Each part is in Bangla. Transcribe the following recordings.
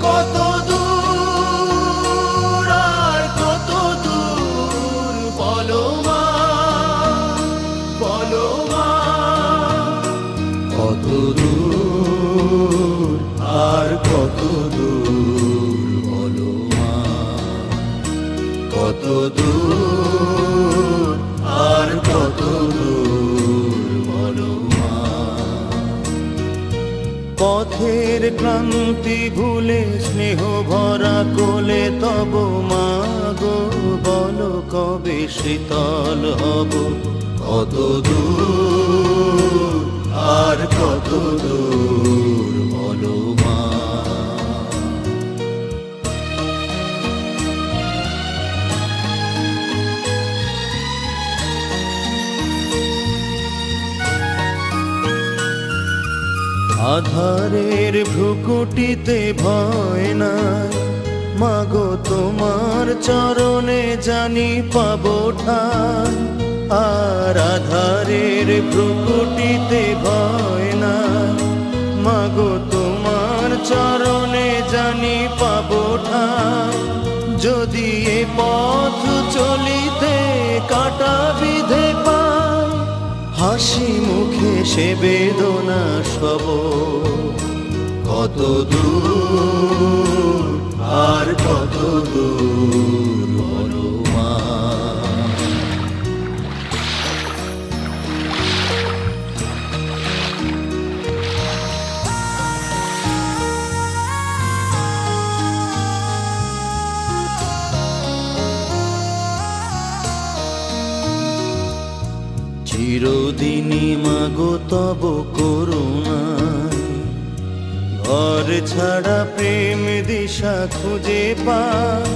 কত দূর আর কত দূর বলো মা, বলো মা। কত দূর আর কত দূর বলো মা, কত দূর আর কত দূর বলো মা। পথের ক্লান্তি ভুলে স্নেহ ভরা কোলে তব মা গো, বলো কবে শীতল হব। কত দূর আর কত দূর বলো মা। আধারের ভ্রুকুটিতে ভয় নাই, মাগো তোমার চরণে জানি পাবো ঠাই। আর আধারের ভ্রুকুটিতে ভয় নাই, মাগো তোমার চরণে জানি পাবো ঠাই। যদি এ পথ চলিতে কাটা বিধে পাই, হাসি মুখে সে বেদনা সব। কত দূর আর কত দূর বলো মা। চিরদিনই মাগো তব করুণায়, ঘর ছাড়া প্রেম দিশা খুঁজে পাই।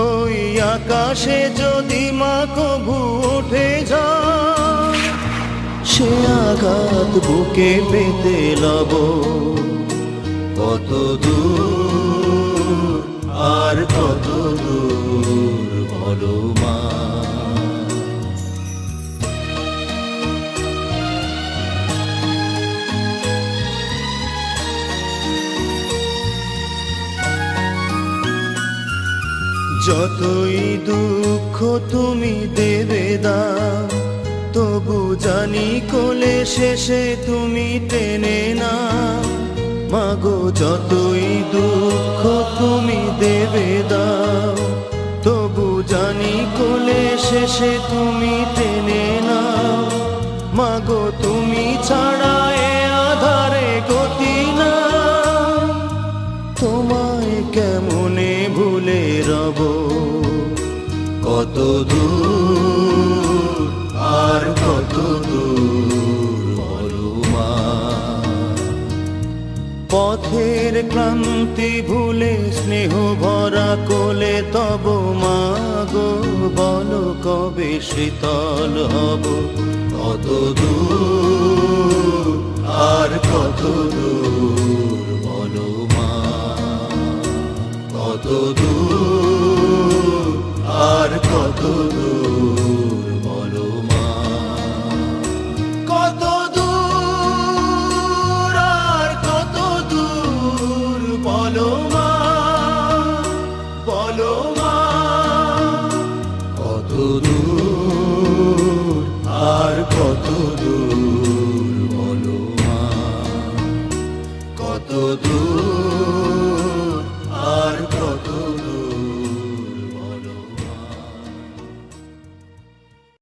ওই আকাশে যদি মা কভু উঠে যায়, সে আঘাত বুকে পেতে লব। কত দূর আর কত দূর বলো মা। যতই দুঃখ তুমি দেবে দাও, তবু জানি কোলে শেষে তুমি টেনে না। মাগো যতই দুঃখ তুমি দেবে দাও, তবু জানি কোলে শেষে তুমি টেনে না। মাগো তুমি ছাড়া এ আধারে গতি না, তোমায় কেমনে ভুলে রব। কত দূর আর কত দূর বলো মা। পথের ক্লান্তি ভুলে স্নেহ ভরা কোলে তব মা গো, বলো কবে শীতল হব। কত দূর আর কত দূর বলো মা। কত দূর আর কত দূর বলো মা। কত দূর আর কত দূর বলো।